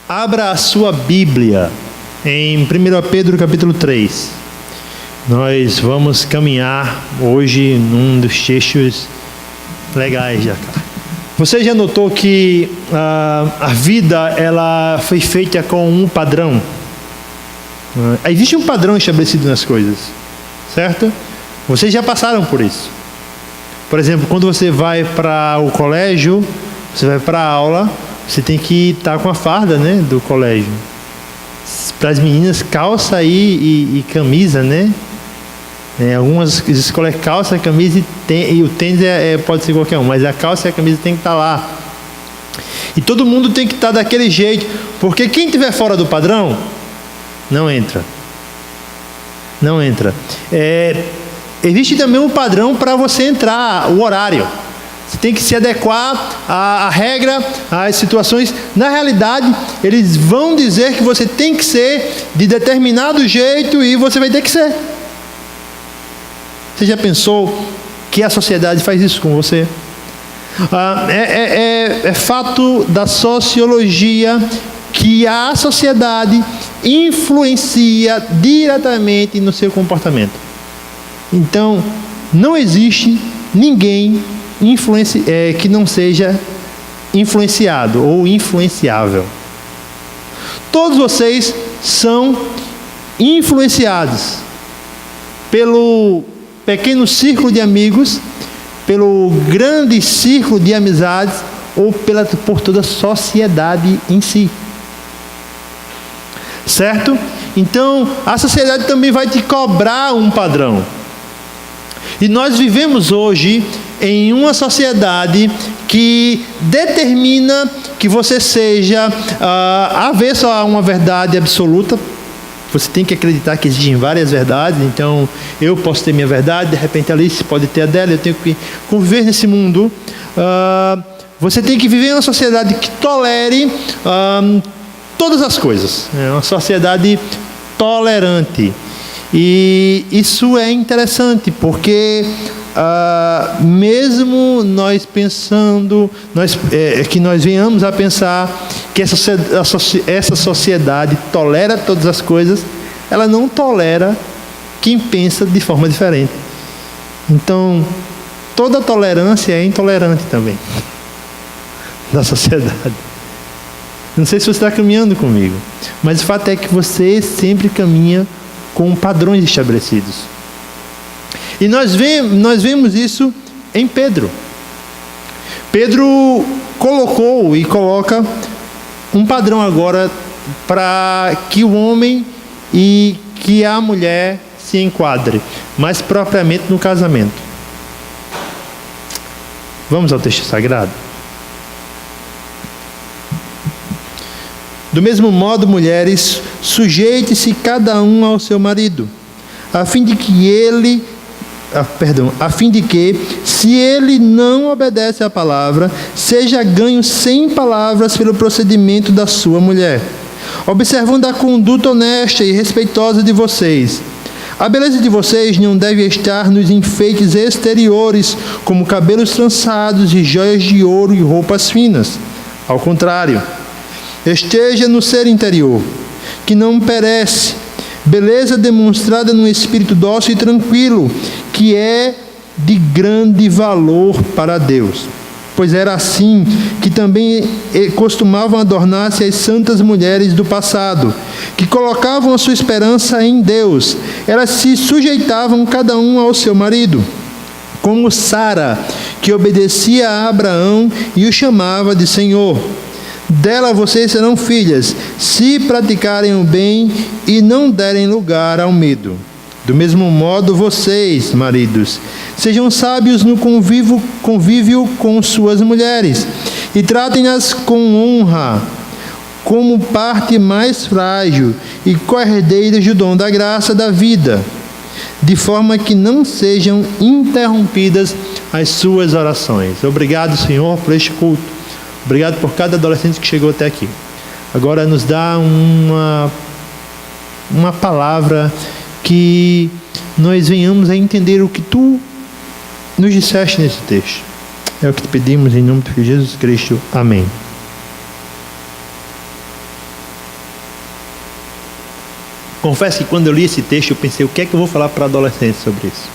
Abra a sua Bíblia em 1 Pedro capítulo 3. Nós vamos caminhar hoje num dos textos legais da carta. Você já notou que a vida ela foi feita com um padrão? Existe um padrão estabelecido nas coisas, certo? Vocês já passaram por isso. Por exemplo, quando você vai para o colégio, você vai para a aula, você tem que estar com a farda, né, do colégio. Para as meninas, calça e camisa, né? Algumas escolas calça, camisa e o tênis pode ser qualquer um, mas a calça e a camisa tem que estar lá. E todo mundo tem que estar daquele jeito, porque quem estiver fora do padrão, não entra. Não entra. Existe também um padrão para você entrar, o horário. Você tem que se adequar à regra, às situações. Na realidade, eles vão dizer que você tem que ser de determinado jeito e você vai ter que ser. Você já pensou que a sociedade faz isso com você? É fato da sociologia que a sociedade influencia diretamente no seu comportamento. Então, não existe ninguém que não seja influenciado ou influenciável. Todos vocês são influenciados pelo pequeno círculo de amigos, pelo grande círculo de amizades ou por toda a sociedade em si. Certo? Então, a sociedade também vai te cobrar um padrão. E nós vivemos hoje em uma sociedade que determina que você seja avesso a uma verdade absoluta. Você tem que acreditar que existem várias verdades. Então, eu posso ter minha verdade, de repente a Alice pode ter a dela. Eu tenho que conviver nesse mundo. Você tem que viver em uma sociedade que tolere todas as coisas. É uma sociedade tolerante. E isso é interessante, porque mesmo nós pensando, que nós venhamos a pensar que essa sociedade tolera todas as coisas, ela não tolera quem pensa de forma diferente. Então, toda tolerância é intolerante também da sociedade. Não sei se você está caminhando comigo, mas o fato é que você sempre caminha com padrões estabelecidos. E nós vemos isso em Pedro. Pedro colocou e coloca um padrão agora para que o homem e que a mulher se enquadre, mais propriamente no casamento. Vamos ao texto sagrado? Do mesmo modo, mulheres, sujeite-se cada um ao seu marido, a fim de que, se ele não obedece à palavra, seja ganho sem palavras pelo procedimento da sua mulher, observando a conduta honesta e respeitosa de vocês. A beleza de vocês não deve estar nos enfeites exteriores, como cabelos trançados e joias de ouro e roupas finas. Ao contrário, esteja no ser interior, que não perece, beleza demonstrada num espírito dócil e tranquilo, que é de grande valor para Deus. Pois era assim que também costumavam adornar-se as santas mulheres do passado, que colocavam a sua esperança em Deus. Elas se sujeitavam cada um ao seu marido, como Sara, que obedecia a Abraão e o chamava de Senhor. Dela vocês serão filhas, se praticarem o bem e não derem lugar ao medo. Do mesmo modo, vocês, maridos, sejam sábios no convívio com suas mulheres e tratem-nas com honra, como parte mais frágil e co-herdeiras do dom da graça da vida, de forma que não sejam interrompidas as suas orações. Obrigado, Senhor, por este culto. Obrigado por cada adolescente que chegou até aqui. Agora nos dá uma palavra que nós venhamos a entender o que Tu nos disseste nesse texto. É o que te pedimos em nome de Jesus Cristo. Amém. Confesso que quando eu li esse texto, eu pensei, o que é que eu vou falar para adolescentes sobre isso?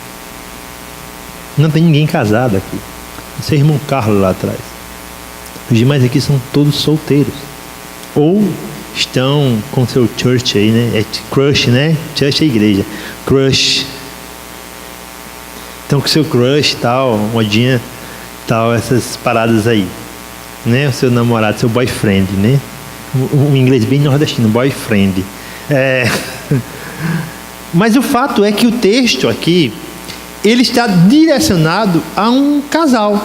Não tem ninguém casado aqui. Seu irmão Carlos lá atrás. Os demais aqui são todos solteiros. Ou estão com seu church aí, né? É crush, né? Church é igreja. Crush. Estão com seu crush, tal, modinha, tal, essas paradas aí. Né? O seu namorado, seu boyfriend, né? Um inglês bem nordestino, boyfriend. Mas o fato é que o texto aqui, ele está direcionado a um casal.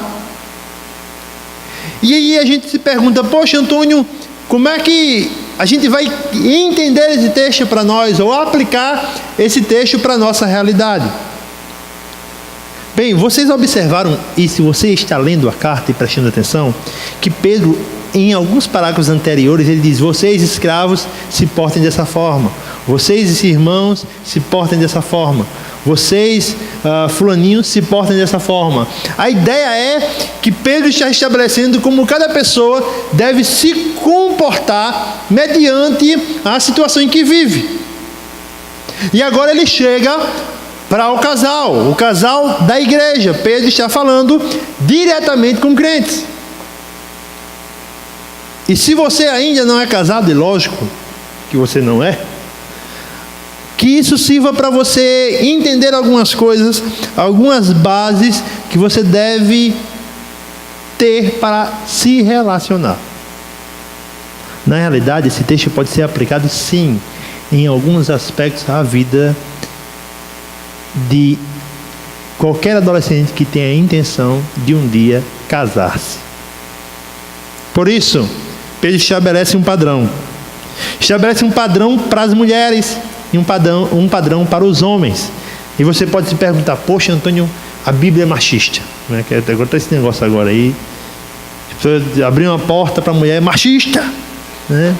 E aí a gente se pergunta, poxa, Antônio, como é que a gente vai entender esse texto para nós, ou aplicar esse texto para a nossa realidade? Bem, vocês observaram, e se você está lendo a carta e prestando atenção, que Pedro, em alguns parágrafos anteriores, ele diz, vocês escravos se portem dessa forma, vocês irmãos se portem dessa forma, vocês fulaninhos se portem dessa forma. A ideia é que Pedro está estabelecendo como cada pessoa deve se comportar mediante a situação em que vive. E agora ele chega para o casal da igreja. Pedro está falando diretamente com crentes. E se você ainda não é casado, e lógico que você não é, que isso sirva para você entender algumas coisas, algumas bases que você deve ter para se relacionar. Na realidade, esse texto pode ser aplicado, sim, em alguns aspectos à vida de qualquer adolescente que tenha a intenção de um dia casar-se. Por isso, Pedro estabelece um padrão. Estabelece um padrão para as mulheres e um padrão para os homens. E você pode se perguntar, poxa, Antônio, a Bíblia é machista, né? Agora está esse negócio agora aí, abrir uma porta para a mulher é machista, né?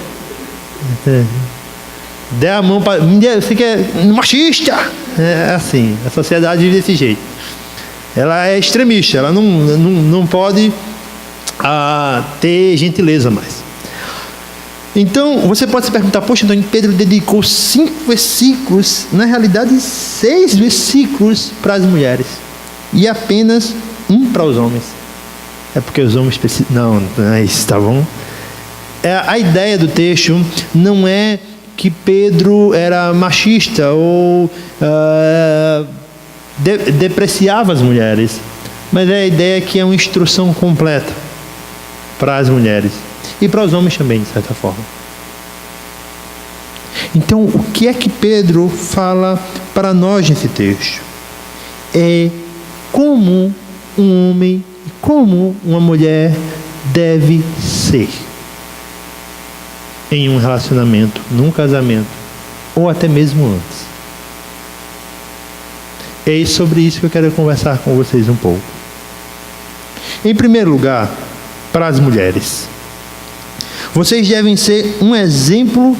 Der a mão para mulher, fica machista. É assim, a sociedade vive desse jeito. Ela é extremista, ela não pode ter gentileza mais. Então, você pode se perguntar, poxa, Antônio, Pedro dedicou 5 versículos, na realidade 6 versículos para as mulheres, e apenas 1 para os homens. É porque os homens precisam... Não é isso, tá bom? A ideia do texto não é que Pedro era machista ou depreciava as mulheres, mas a ideia é que é uma instrução completa para as mulheres e para os homens também, de certa forma. Então, o que é que Pedro fala para nós nesse texto? É como um homem e como uma mulher deve ser em um relacionamento, num casamento, ou até mesmo antes. É sobre isso que eu quero conversar com vocês um pouco. Em primeiro lugar, para as mulheres, vocês devem ser um exemplo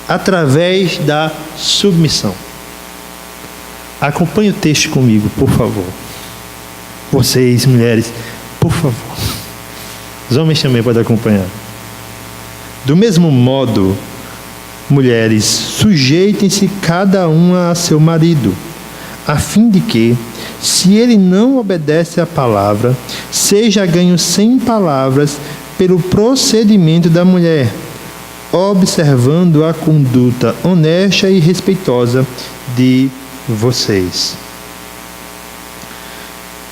através da submissão. Acompanhe o texto comigo, por favor. Vocês, mulheres, por favor. Os homens também podem acompanhar. Do mesmo modo, mulheres, sujeitem-se cada uma a seu marido, a fim de que, se ele não obedece à palavra, seja ganho sem palavras pelo procedimento da mulher, observando a conduta honesta e respeitosa de vocês.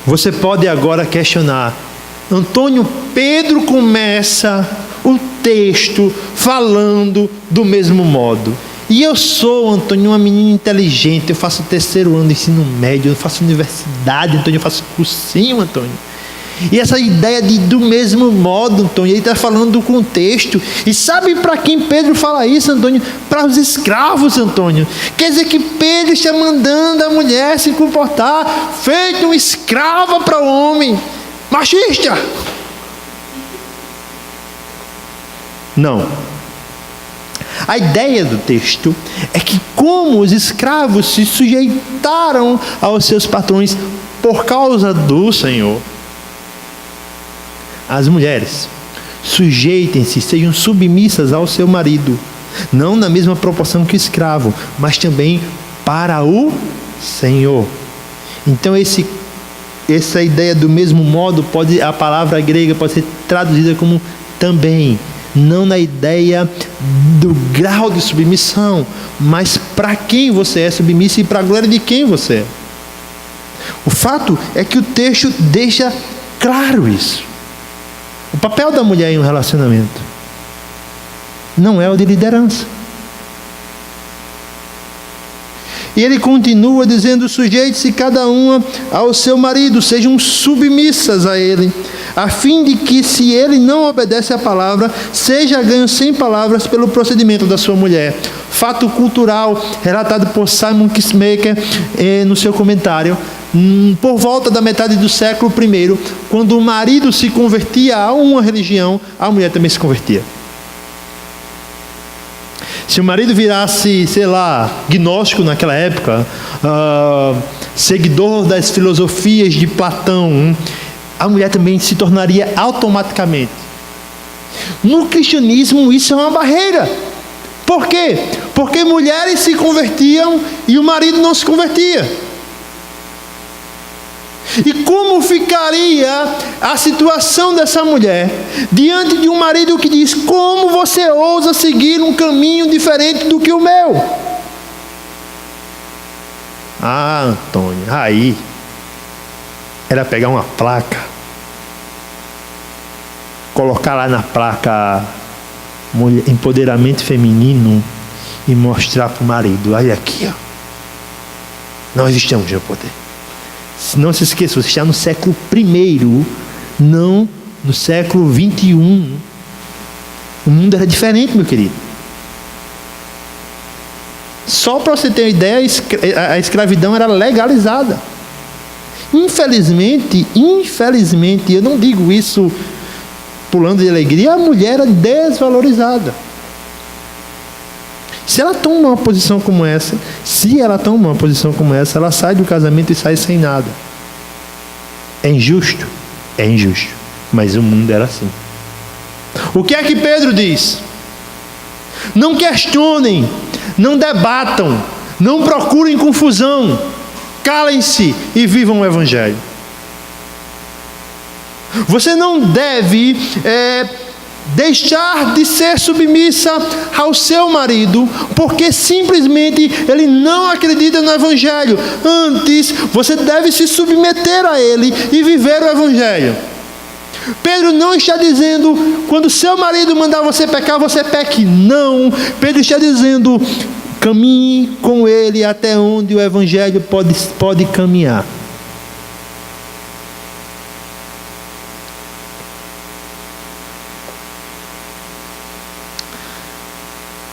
Você pode agora questionar, Antônio, Pedro começa o texto falando do mesmo modo. E eu sou, Antônio, uma menina inteligente, eu faço o 3º ano do ensino médio, eu faço universidade, Antônio, eu faço cursinho, Antônio. E essa ideia de do mesmo modo, Antônio, ele está falando do contexto. E sabe para quem Pedro fala isso, Antônio? Para os escravos, Antônio. Quer dizer que Pedro está mandando a mulher se comportar feito uma escrava para o homem. Machista! Não. A ideia do texto é que como os escravos se sujeitaram aos seus patrões por causa do Senhor, as mulheres sujeitem-se, sejam submissas ao seu marido, Não na mesma proporção que o escravo, mas também para o Senhor. Então essa ideia do mesmo modo, a palavra grega pode ser traduzida como também, não na ideia do grau de submissão, mas para quem você é submisso e para a glória de quem você é. O fato é que o texto deixa claro isso. O papel da mulher em um relacionamento não é o de liderança. E ele continua dizendo: sujeite-se cada uma ao seu marido, sejam submissas a ele, a fim de que, se ele não obedece à palavra, seja ganho sem palavras pelo procedimento da sua mulher. Fato cultural relatado por Simon Kistemaker no seu comentário, por volta da metade do século I, quando o marido se convertia a uma religião, a mulher também se convertia. Se o marido virasse, gnóstico naquela época, seguidor das filosofias de Platão, a mulher também se tornaria automaticamente. No cristianismo isso é uma barreira. Por quê? Porque mulheres se convertiam e o marido não se convertia. E como ficaria a situação dessa mulher diante de um marido que diz: como você ousa seguir um caminho diferente do que o meu? Antônio, aí era pegar uma placa, colocar lá na placa empoderamento feminino e mostrar para o marido: olha aqui, ó, nós estamos no poder. Não se esqueça, você está no século I, não no século XXI. O mundo era diferente, meu querido. Só para você ter uma ideia, a escravidão era legalizada. Infelizmente, eu não digo isso pulando de alegria, a mulher era desvalorizada. Se ela toma uma posição como essa, ela sai do casamento e sai sem nada. É injusto? É injusto. Mas o mundo era assim. O que é que Pedro diz? Não questionem, não debatam, não procurem confusão. Calem-se e vivam o Evangelho. Você não deve deixar de ser submissa ao seu marido porque simplesmente ele não acredita no Evangelho. Antes, você deve se submeter a ele e viver o Evangelho. Pedro não está dizendo: quando seu marido mandar você pecar, você peque. Não. Pedro está dizendo: caminhe com ele até onde o Evangelho pode caminhar.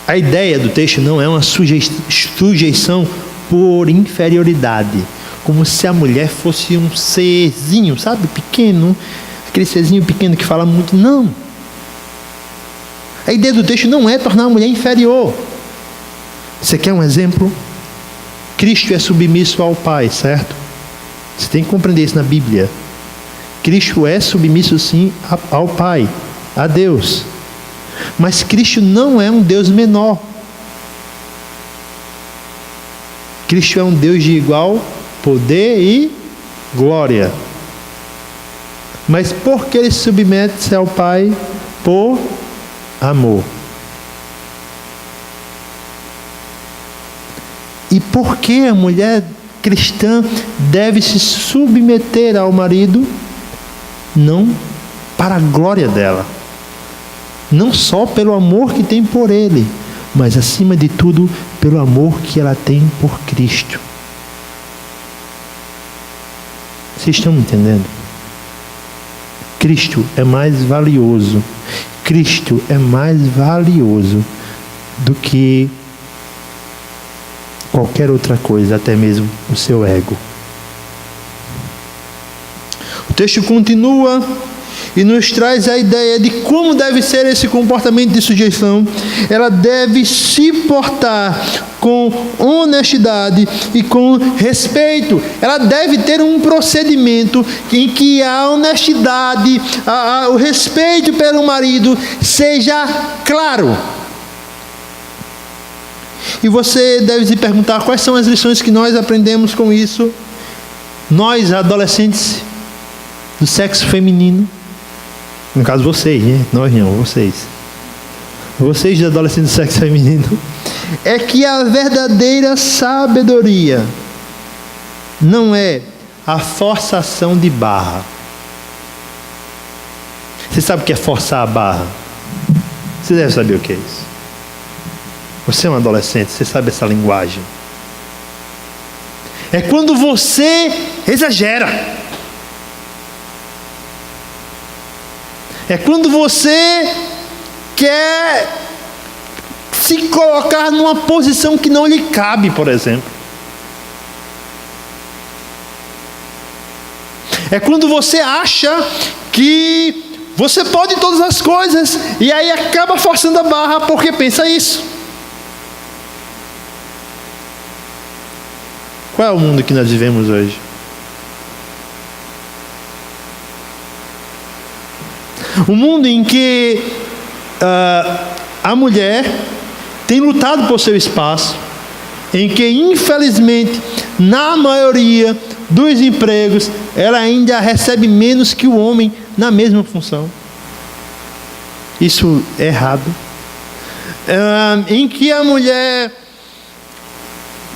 A ideia do texto não é uma sujeição por inferioridade, como se a mulher fosse um serzinho, pequeno, aquele serzinho pequeno que fala muito. Não. A ideia do texto não é tornar a mulher inferior. Você quer um exemplo? Cristo é submisso ao Pai, certo? Você tem que compreender isso na Bíblia. Cristo é submisso sim ao Pai, a Deus. Mas Cristo não é um Deus menor. Cristo é um Deus de igual poder e glória. Mas por que ele submete-se ao Pai? Por amor. E por que a mulher cristã deve se submeter ao marido? Não para a glória dela. Não só pelo amor que tem por ele, mas acima de tudo, pelo amor que ela tem por Cristo. Vocês estão me entendendo? Cristo é mais valioso. Cristo é mais valioso do que qualquer outra coisa, até mesmo o seu ego. O texto continua e nos traz a ideia de como deve ser esse comportamento de sujeição. Ela deve se portar com honestidade e com respeito. Ela deve ter um procedimento em que a honestidade, o respeito pelo marido seja claro. E você deve se perguntar quais são as lições que nós aprendemos com isso. Nós, adolescentes do sexo feminino, no caso vocês, né? Nós não, vocês. Vocês, adolescentes do sexo feminino, é que a verdadeira sabedoria não é a forçação de barra. Você sabe o que é forçar a barra? Você deve saber o que é isso. Você é um adolescente, você sabe essa linguagem. É quando você exagera. É quando você quer se colocar numa posição que não lhe cabe, por exemplo. É quando você acha que você pode todas as coisas e aí acaba forçando a barra porque pensa isso. Qual é o mundo que nós vivemos hoje? Um mundo em que a mulher tem lutado por seu espaço, em que infelizmente, na maioria dos empregos, ela ainda recebe menos que o homem na mesma função. Isso é errado. Em que a mulher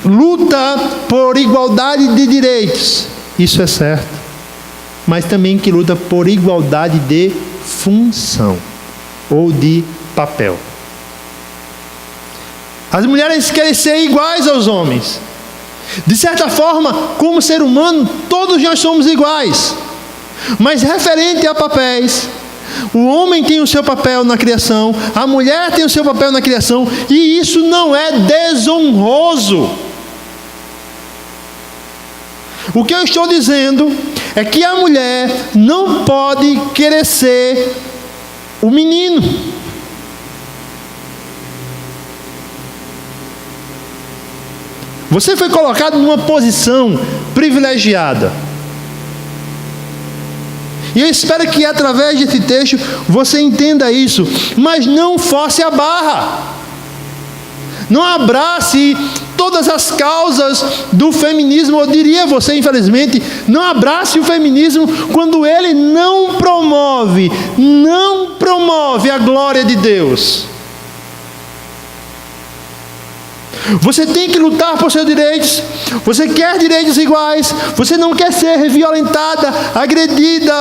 luta por igualdade de direitos. Isso é certo. Mas também que luta por igualdade de função ou de papel. As mulheres querem ser iguais aos homens. De certa forma, como ser humano, todos nós somos iguais. Mas referente a papéis, o homem tem o seu papel na criação, a mulher tem o seu papel na criação, e isso não é desonroso. O que eu estou dizendo é que a mulher não pode querer ser o menino. Você foi colocado numa posição privilegiada. E eu espero que através desse texto você entenda isso. Mas não force a barra. Não abrace todas as causas do feminismo. Eu diria você, infelizmente, não abrace o feminismo quando ele não promove a glória de Deus. Você tem que lutar por seus direitos. Você quer direitos iguais. Você não quer ser violentada, agredida,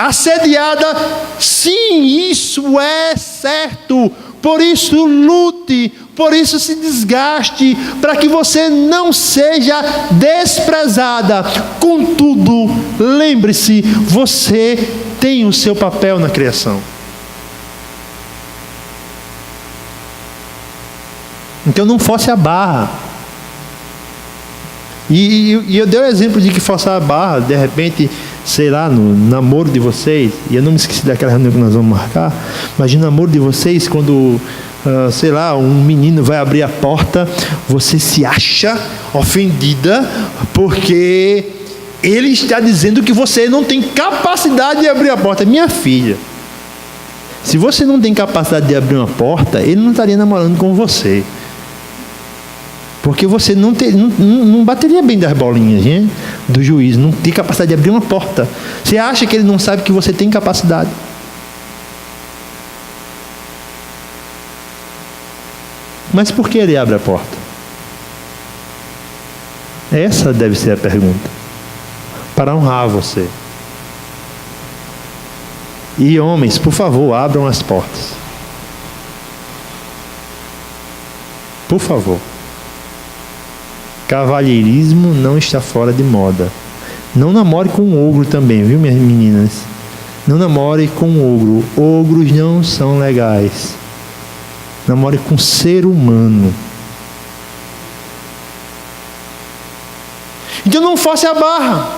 assediada. Sim, isso é certo. Por isso lute, por isso se desgaste, para que você não seja desprezada. Contudo, lembre-se, você tem o seu papel na criação. Então não force a barra. E eu dei o exemplo de que forçar a barra, de repente, sei lá, no namoro de vocês, e eu não me esqueci daquela reunião que nós vamos marcar, mas no namoro de vocês, quando, sei lá, um menino vai abrir a porta, você se acha ofendida, porque ele está dizendo que você não tem capacidade de abrir a porta. Minha filha, se você não tem capacidade de abrir uma porta, ele não estaria namorando com você. Porque você não bateria bem das bolinhas, né? Do juiz, não tem capacidade de abrir uma porta. Você acha que ele não sabe que você tem capacidade? Mas por que ele abre a porta? Essa deve ser a pergunta. Para honrar você. E homens, por favor, abram as portas. Por favor. Cavalheirismo não está fora de moda. Não namore com um ogro também, viu, minhas meninas? Não namore com um ogro. Ogros não são legais. Namore com um ser humano. Então não force a barra.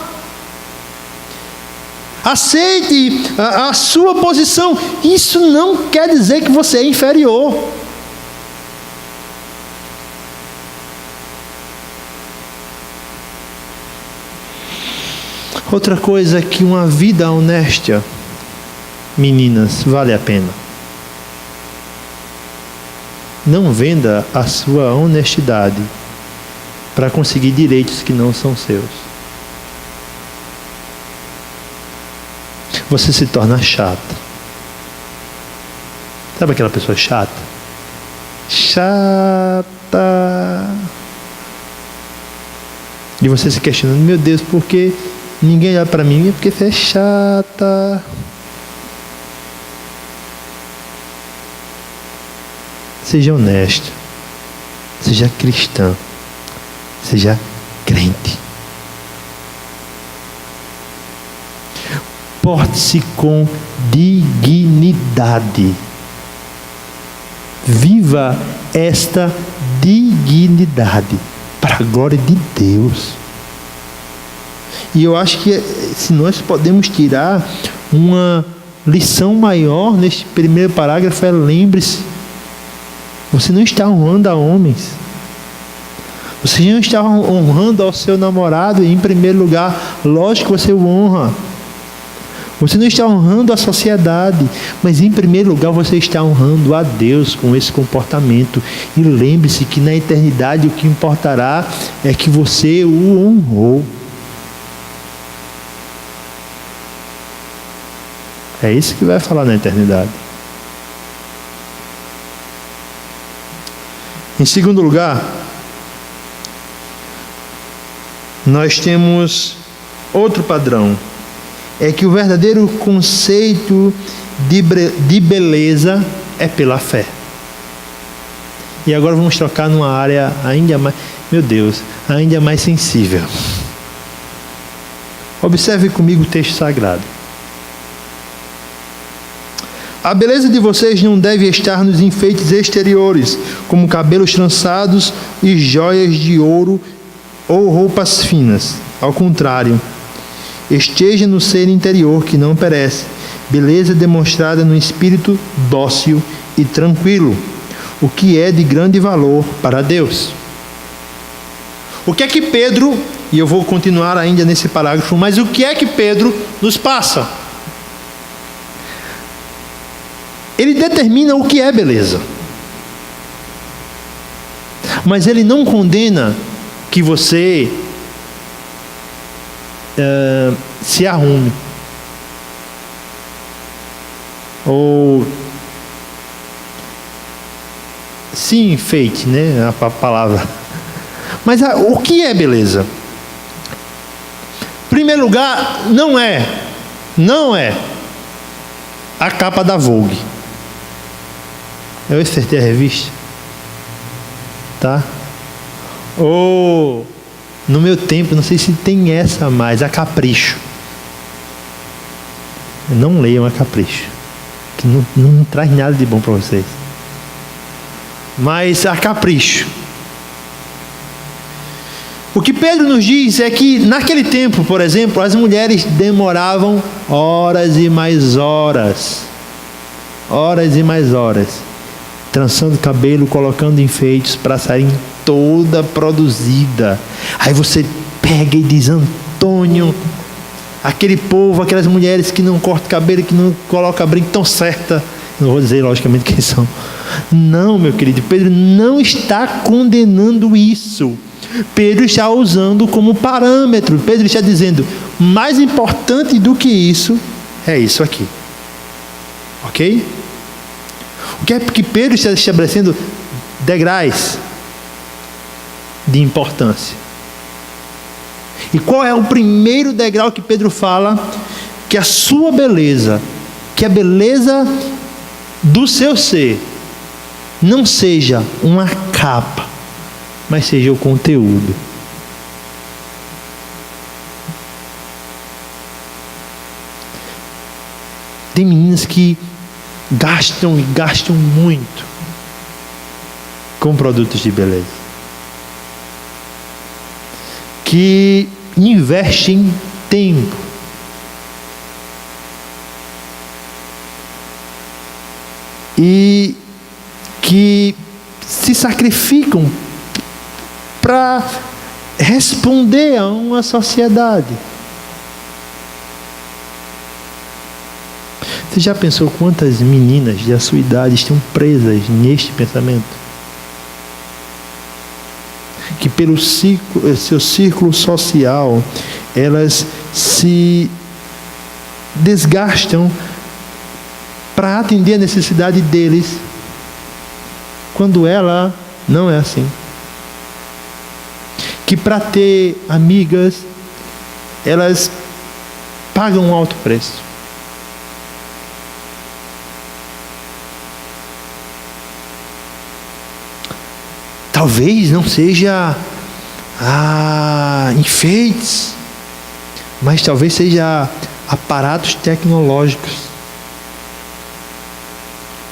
Aceite a sua posição. Isso não quer dizer que você é inferior. Outra coisa é que uma vida honesta, meninas, vale a pena. Não venda a sua honestidade para conseguir direitos que não são seus. Você se torna chata. Sabe aquela pessoa chata? Chata. E você se questionando, meu Deus, por que ninguém olha para mim? É porque você é chata. Seja honesto. Seja cristã. Seja crente. Porte-se com dignidade. Viva esta dignidade para a glória de Deus. E eu acho que se nós podemos tirar uma lição maior neste primeiro parágrafo, lembre-se, você não está honrando a homens. Você não está honrando ao seu namorado em primeiro lugar. Lógico que você o honra. Você não está honrando a sociedade, mas em primeiro lugar você está honrando a Deus com esse comportamento. E lembre-se que na eternidade o que importará é que você o honrou. É isso que vai falar na eternidade. Em segundo lugar, nós temos outro padrão. É que o verdadeiro conceito de beleza é pela fé. E agora vamos trocar numa área ainda mais, meu Deus, ainda mais sensível. Observe comigo o texto sagrado. A beleza de vocês não deve estar nos enfeites exteriores, como cabelos trançados e joias de ouro ou roupas finas. Ao contrário, esteja no ser interior que não perece, beleza demonstrada no espírito dócil e tranquilo, o que é de grande valor para Deus. O que é que Pedro, e eu vou continuar ainda nesse parágrafo, mas o que é que Pedro nos passa? Ele determina o que é beleza. Mas ele não condena que você se arrume. Ou se enfeite, né? A palavra. Mas o que é beleza? Em primeiro lugar, não é a capa da Vogue. Eu acertei a revista, tá? Ou no meu tempo, não sei se tem essa mais, a Capricho. Não leiam a Capricho, que não traz nada de bom para vocês. Mas a Capricho. O que Pedro nos diz é que naquele tempo, por exemplo, as mulheres demoravam horas e mais horas, trançando cabelo, colocando enfeites para saírem toda produzida. Aí você pega e diz, Antônio, aquele povo, aquelas mulheres que não cortam cabelo, que não colocam brinco tão certa. Não vou dizer logicamente quem são. Não, meu querido, Pedro não está condenando isso. Pedro está usando como parâmetro. Pedro está dizendo, mais importante do que isso é isso aqui. Ok? O que é que Pedro está estabelecendo? Degraus de importância. E qual é o primeiro degrau que Pedro fala? Que a sua beleza, que a beleza do seu ser, não seja uma capa, mas seja o conteúdo. Tem meninas que gastam muito com produtos de beleza, que investem tempo, e que se sacrificam para responder a uma sociedade. Você já pensou quantas meninas da sua idade estão presas neste pensamento? que pelo seu círculo social, elas se desgastam para atender a necessidade deles, quando ela não é assim. Que para ter amigas, elas pagam um alto preço. Talvez não seja enfeites, mas talvez seja aparatos tecnológicos.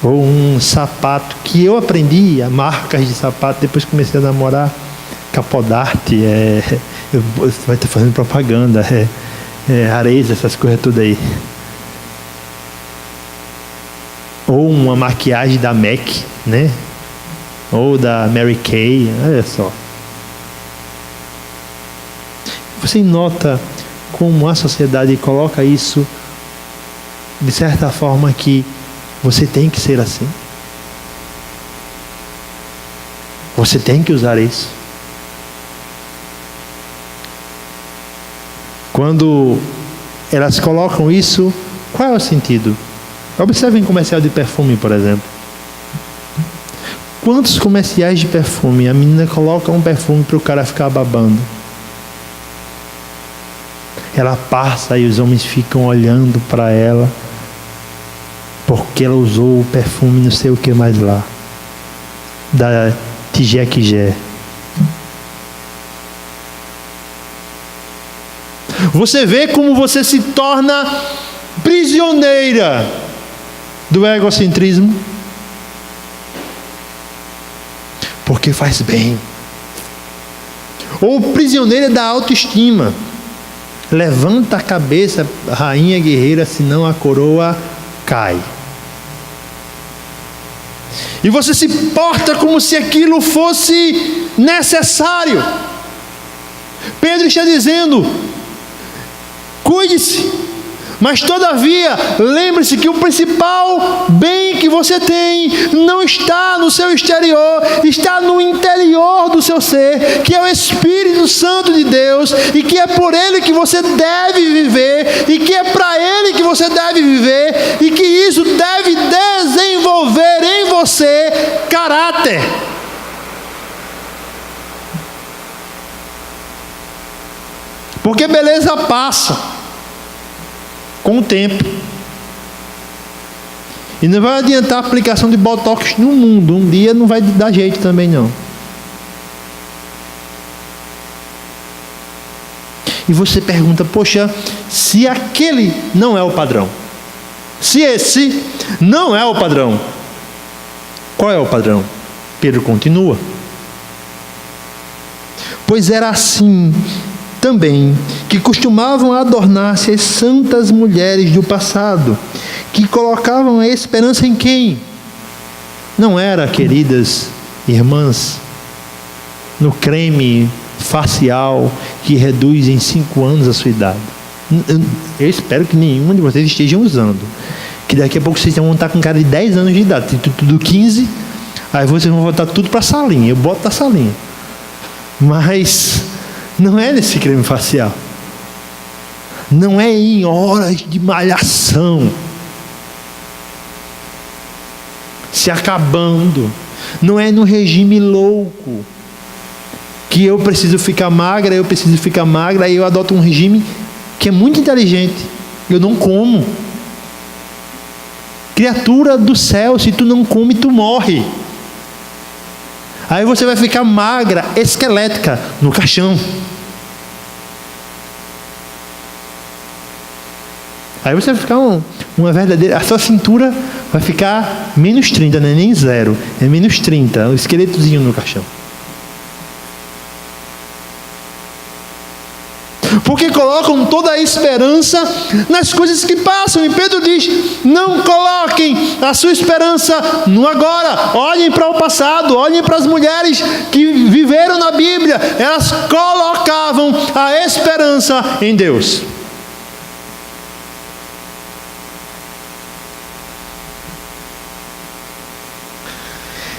Ou um sapato, que eu aprendi a marcas de sapato depois que comecei a namorar. Capodarte, vai estar fazendo propaganda, Arezzo, essas coisas tudo aí. Ou uma maquiagem da MAC, né? Ou da Mary Kay, olha só. Você nota como a sociedade coloca isso de certa forma que você tem que ser assim. Você tem que usar isso. Quando elas colocam isso, qual é o sentido? Observe em comercial de perfume, por exemplo. Quantos comerciais de perfume a menina coloca um perfume para o cara ficar babando? Ela passa e os homens ficam olhando para ela porque ela usou o perfume não sei o que mais lá, da Tijé. Você vê como você se torna prisioneira do egocentrismo? Porque faz bem. Ou prisioneira da autoestima. Levanta a cabeça, rainha guerreira, senão a coroa cai. E você se porta como se aquilo fosse necessário. Pedro está dizendo: cuide-se, mas todavia, lembre-se que o principal bem que você tem não está no seu exterior, está no interior do seu ser, que é o Espírito Santo de Deus, e que é por Ele que você deve viver, e que é para Ele que você deve viver, e que isso deve desenvolver em você caráter. Porque beleza passa com o tempo. E não vai adiantar a aplicação de botox no mundo. Um dia não vai dar jeito também não. E você pergunta: poxa, se aquele não é o padrão, se esse não é o padrão, qual é o padrão? Pedro continua: pois era assim também que costumavam adornar-se as santas mulheres do passado, que colocavam a esperança em quem? Não era, queridas irmãs, no creme facial que reduz em 5 anos a sua idade. Eu espero que nenhuma de vocês estejam usando, que daqui a pouco vocês vão estar com cara de 10 anos de idade, tem tudo 15, aí vocês vão voltar tudo para a salinha. Eu boto na salinha, mas não é nesse creme facial, não é em horas de malhação, se acabando, não é no regime louco, que eu preciso ficar magra, aí eu adoto um regime que é muito inteligente, eu não como. Criatura do céu, se tu não come, tu morre. Aí você vai ficar magra, esquelética, no caixão. Aí você vai ficar uma verdadeira... A sua cintura vai ficar menos 30, não é nem 0. É menos 30, o esqueletozinho no caixão. Porque colocam toda a esperança nas coisas que passam. E Pedro diz: não coloquem a sua esperança no agora. Olhem para o passado, olhem para as mulheres que viveram na Bíblia. Elas colocavam a esperança em Deus.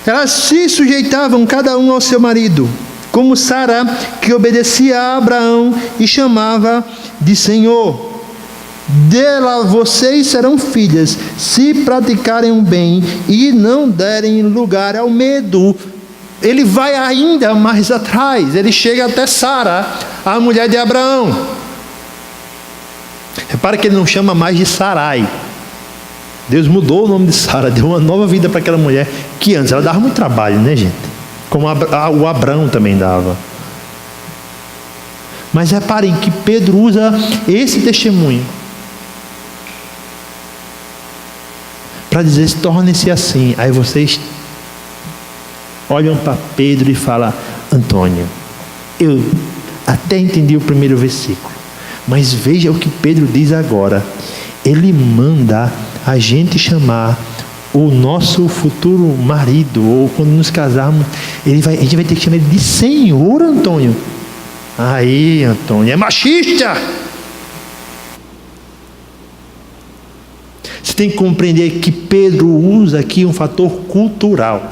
Elas se sujeitavam cada um ao seu marido, como Sara, que obedecia a Abraão e chamava de Senhor. Dela vocês serão filhas, se praticarem o bem e não derem lugar ao medo. Ele vai ainda mais atrás, ele chega até Sara, a mulher de Abraão. Repara que ele não chama mais de Sarai. Deus mudou o nome de Sara, deu uma nova vida para aquela mulher, que antes ela dava muito trabalho, né, gente? Como o Abraão também dava. Mas reparem que Pedro usa esse testemunho para dizer: torne-se assim. Aí vocês olham para Pedro e falam: Antônio, eu até entendi o primeiro versículo, mas veja o que Pedro diz agora. Ele manda a gente chamar o nosso futuro marido, ou quando nos casarmos, a gente vai ter que chamar ele de Senhor, Antônio. Aí, Antônio, é machista! Você tem que compreender que Pedro usa aqui um fator cultural.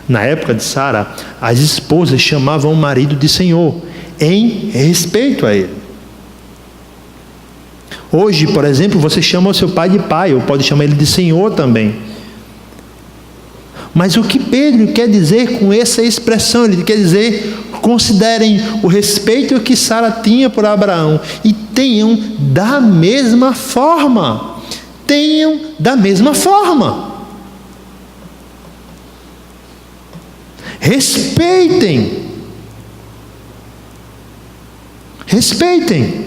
Na época de Sara, as esposas chamavam o marido de Senhor, em respeito a ele. Hoje, por exemplo, você chama o seu pai de pai, ou pode chamar ele de Senhor também. Mas o que Pedro quer dizer com essa expressão? Ele quer dizer: considerem o respeito que Sara tinha por Abraão e tenham da mesma forma. Tenham da mesma forma. Respeitem. Respeitem.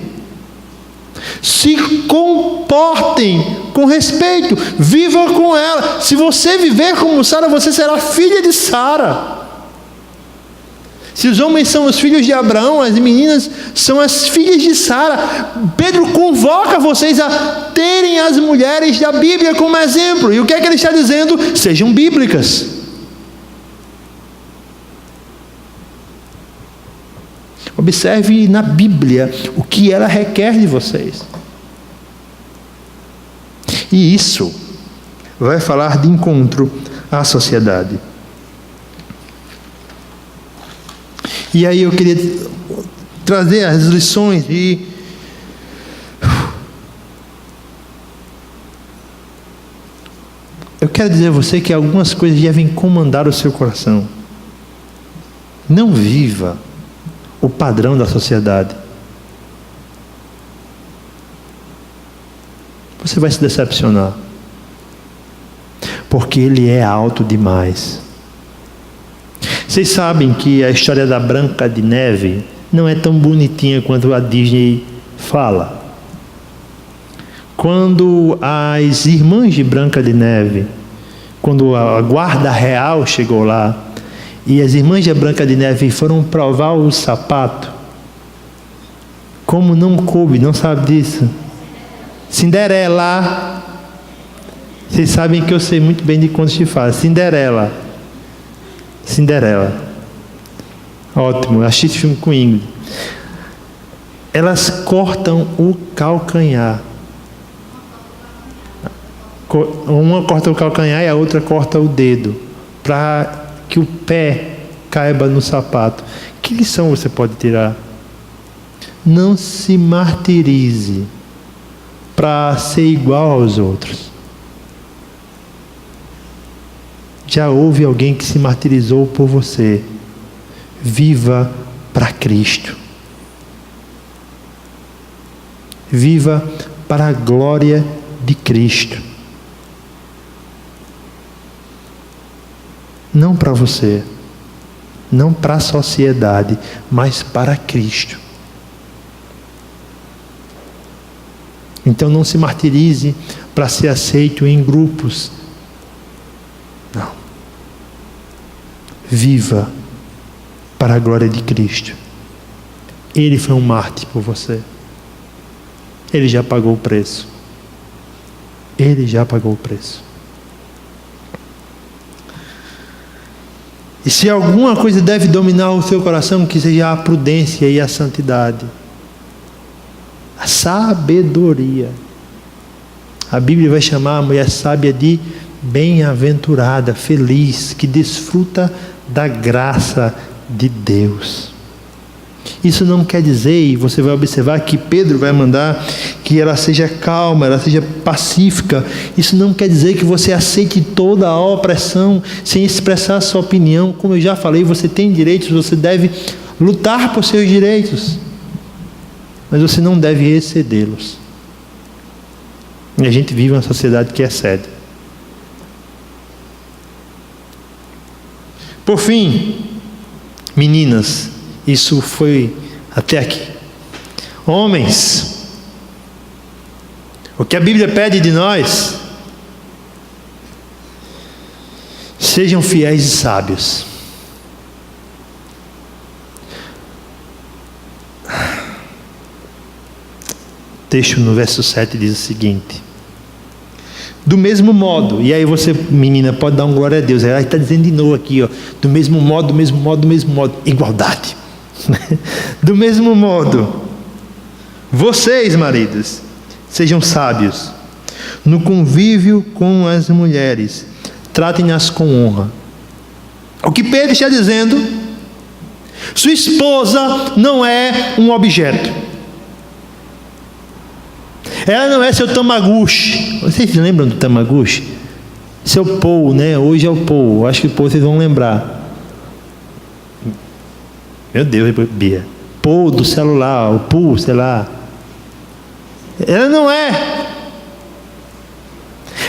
Se comportem com respeito. Viva com ela. Se você viver como Sara, você será filha de Sara. Se os homens são os filhos de Abraão, as meninas são as filhas de Sara. Pedro convoca vocês a terem as mulheres da Bíblia como exemplo. E o que é que ele está dizendo? Sejam bíblicas. Observe na Bíblia o que ela requer de vocês. E isso vai falar de encontro à sociedade. E aí eu queria trazer as lições e eu quero dizer a você que algumas coisas devem comandar o seu coração. Não viva o padrão da sociedade. Você vai se decepcionar. Porque ele é alto demais. Vocês sabem que a história da Branca de Neve não é tão bonitinha quanto a Disney fala. Quando as irmãs de Branca de Neve, quando a guarda real chegou lá, e as irmãs de Branca de Neve foram provar o sapato, como não coube, não sabe disso? Cinderela. Vocês sabem que eu sei muito bem de contos de fadas. Cinderela. Ótimo, eu assisti esse filme com Ingrid. Elas cortam o calcanhar. Uma corta o calcanhar e a outra corta o dedo, para que o pé caiba no sapato. Que lição você pode tirar? Não se martirize para ser igual aos outros. Já houve alguém que se martirizou por você. Viva para Cristo. Viva para a glória de Cristo. Não para você, não para a sociedade, mas para Cristo. Então não se martirize para ser aceito em grupos. Não. Viva para a glória de Cristo. Ele foi um mártir por você. Ele já pagou o preço. Ele já pagou o preço. E se alguma coisa deve dominar o seu coração, que seja a prudência e a santidade. A sabedoria. A Bíblia vai chamar a mulher sábia de bem-aventurada, feliz, que desfruta da graça de Deus. Isso não quer dizer, e você vai observar que Pedro vai mandar que ela seja calma, ela seja pacífica. Isso não quer dizer que você aceite toda a opressão sem expressar a sua opinião. Como eu já falei, você tem direitos, você deve lutar por seus direitos, mas você não deve excedê-los. E a gente vive uma sociedade que excede. Por fim, meninas, isso foi até aqui. Homens, o que a Bíblia pede de nós: sejam fiéis e sábios. O texto no verso 7 diz o seguinte: do mesmo modo, e aí você, menina, pode dar um glória a Deus. Ela está dizendo de novo aqui, ó, do mesmo modo, do mesmo modo, do mesmo modo, igualdade. Do mesmo modo, vocês, maridos, sejam sábios no convívio com as mulheres, tratem-nas com honra. O que Pedro está dizendo: sua esposa não é um objeto, ela não é seu Tamagotchi. Vocês lembram do Tamagotchi? Seu Paul, né? Hoje é o Paul. Acho que o Paul vocês vão lembrar. Meu Deus, Bia. Paul do celular, o Paul, sei lá. Ela não é.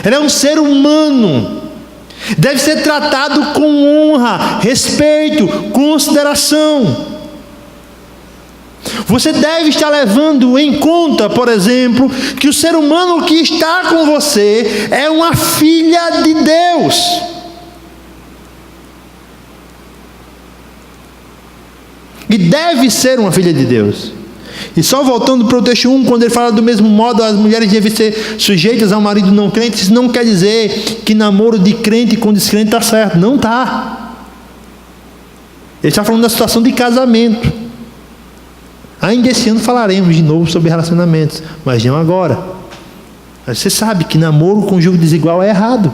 Ela é um ser humano. Deve ser tratado com honra, respeito, consideração. Você deve estar levando em conta, por exemplo, que o ser humano que está com você é uma filha de Deus. E deve ser uma filha de Deus. E só voltando para o texto 1, quando ele fala do mesmo modo, as mulheres devem ser sujeitas ao marido não crente, isso não quer dizer que namoro de crente com descrente está certo. Não está. Ele está falando da situação de casamento. Ainda esse ano falaremos de novo sobre relacionamentos, mas não agora. Mas você sabe que namoro com julgo desigual é errado.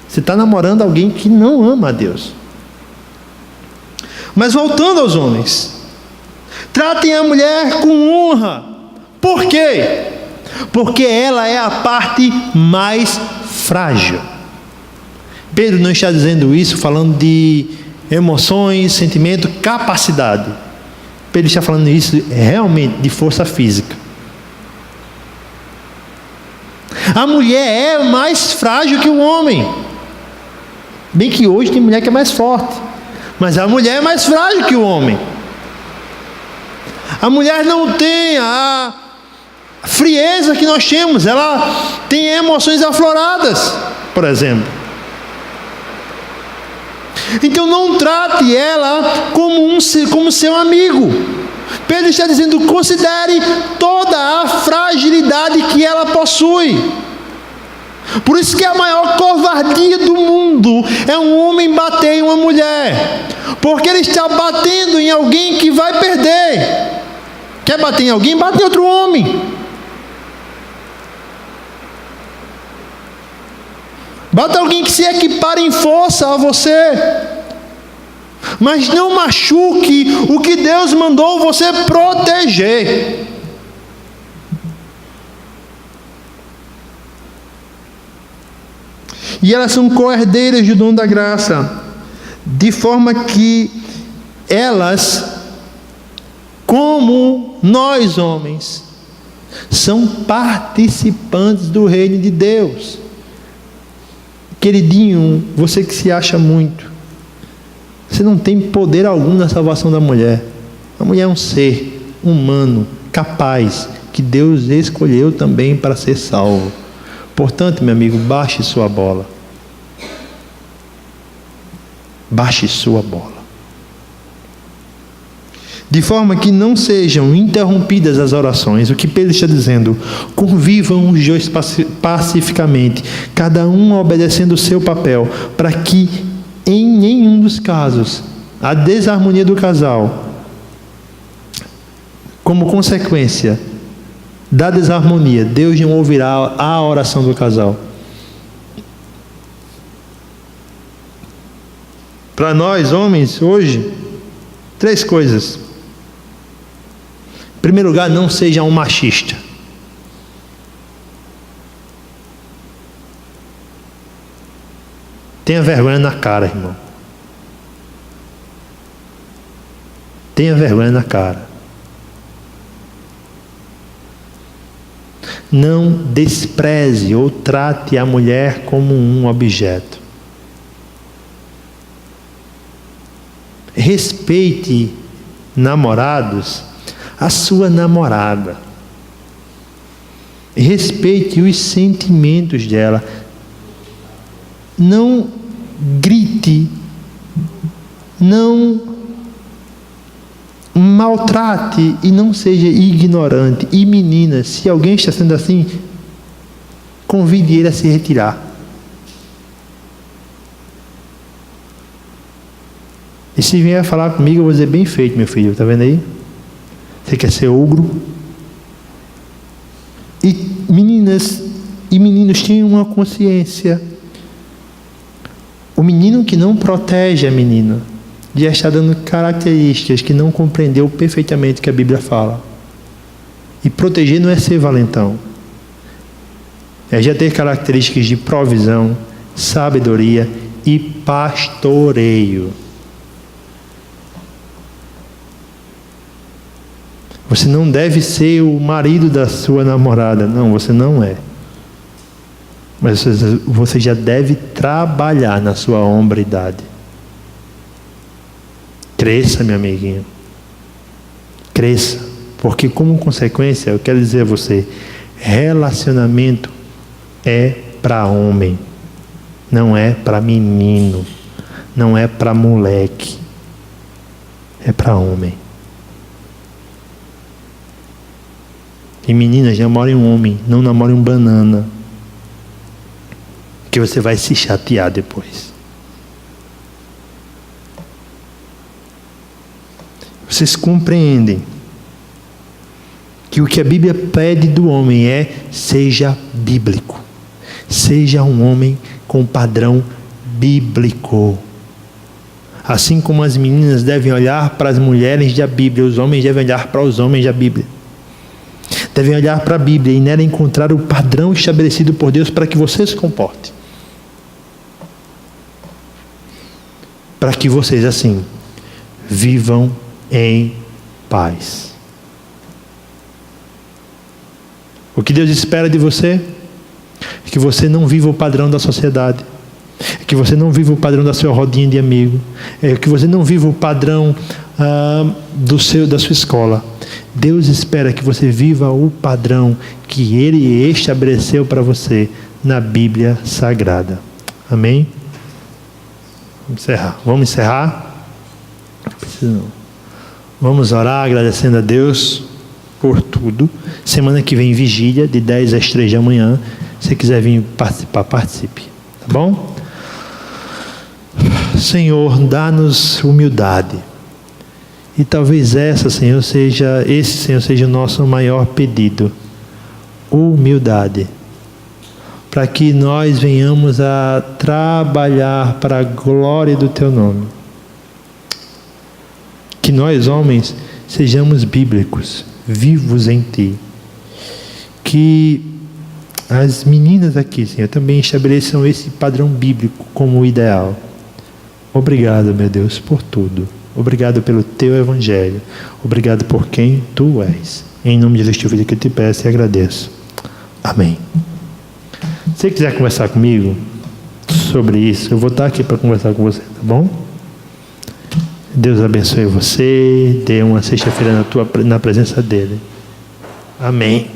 Você está namorando alguém que não ama a Deus. Mas voltando aos homens, tratem a mulher com honra. Por quê? Porque ela é a parte mais frágil. Pedro não está dizendo isso falando de emoções, sentimento, capacidade. Pedro está falando isso realmente de força física. A mulher é mais frágil que o homem. Bem que hoje tem mulher que é mais forte, mas a mulher é mais frágil que o homem. A mulher não tem a frieza que nós temos. Ela tem emoções afloradas, por exemplo. Então não trate ela como seu amigo. Pedro está dizendo: considere toda a fragilidade que ela possui. Por isso que a maior covardia do mundo é um homem bater em uma mulher, porque ele está batendo em alguém que vai perder. Quer bater em alguém? Bate em outro homem. Bata alguém que se equipare em força a você. Mas não machuque o que Deus mandou você proteger. E elas são co-herdeiras do dom da graça, de forma que elas, como nós homens, são participantes do reino de Deus. Queridinho, você que se acha muito, você não tem poder algum na salvação da mulher. A mulher é um ser humano, capaz, que Deus escolheu também para ser salvo. Portanto, meu amigo, baixe sua bola. Baixe sua bola. De forma que não sejam interrompidas as orações. O que Pedro está dizendo: convivam os dois pacificamente, cada um obedecendo o seu papel, para que em nenhum dos casos a desarmonia do casal, como consequência da desarmonia, Deus não ouvirá a oração do casal. Para nós homens hoje, 3 coisas. Em primeiro lugar, não seja um machista. Tenha vergonha na cara, irmão. Tenha vergonha na cara. Não despreze ou trate a mulher como um objeto. Respeite, namorados, a sua namorada. Respeite os sentimentos dela. Não grite, não maltrate e não seja ignorante. E meninas, se alguém está sendo assim, convide ele a se retirar. E se vier falar comigo, eu vou dizer: bem feito, meu filho, está vendo aí? Você quer ser ogro? E meninas e meninos, tenham uma consciência. O menino que não protege a menina já está dando características que não compreendeu perfeitamente o que a Bíblia fala. E proteger não é ser valentão. É já ter características de provisão, sabedoria e pastoreio. Você não deve ser o marido da sua namorada. Não, você não é. Mas você já deve trabalhar na sua hombridade. Cresça, meu amiguinho. Cresça. Porque como consequência, eu quero dizer a você, relacionamento é para homem. Não é para menino. Não é para moleque. É para homem. E meninas, namorem um homem, não namorem um banana. Que você vai se chatear depois. Vocês compreendem que o que a Bíblia pede do homem é: seja bíblico. Seja um homem com padrão bíblico. Assim como as meninas devem olhar para as mulheres da Bíblia, os homens devem olhar para os homens da Bíblia. Devem olhar para a Bíblia e nela encontrar o padrão estabelecido por Deus para que você se comporte. Para que vocês, assim, vivam em paz. O que Deus espera de você é que você não viva o padrão da sociedade, é que você não viva o padrão da sua rodinha de amigo, é que você não viva o padrão da sua escola. Deus espera que você viva o padrão que Ele estabeleceu para você na Bíblia Sagrada. Amém? Vamos encerrar? Não precisa não. Vamos orar agradecendo a Deus por tudo. Semana que vem, vigília, de 10 às 3 da manhã. Se você quiser vir participar, participe. Tá bom? Senhor, dá-nos humildade. E talvez esse, Senhor, seja o nosso maior pedido. Humildade. Para que nós venhamos a trabalhar para a glória do Teu nome. Que nós, homens, sejamos bíblicos, vivos em Ti. Que as meninas aqui, Senhor, também estabeleçam esse padrão bíblico como ideal. Obrigado, meu Deus, por tudo. Obrigado pelo Teu Evangelho. Obrigado por quem Tu és. Em nome de Jesus, Teu Filho, que eu te peço e agradeço. Amém. Se você quiser conversar comigo sobre isso, eu vou estar aqui para conversar com você, tá bom? Deus abençoe você. Dê uma sexta-feira na presença dEle. Amém.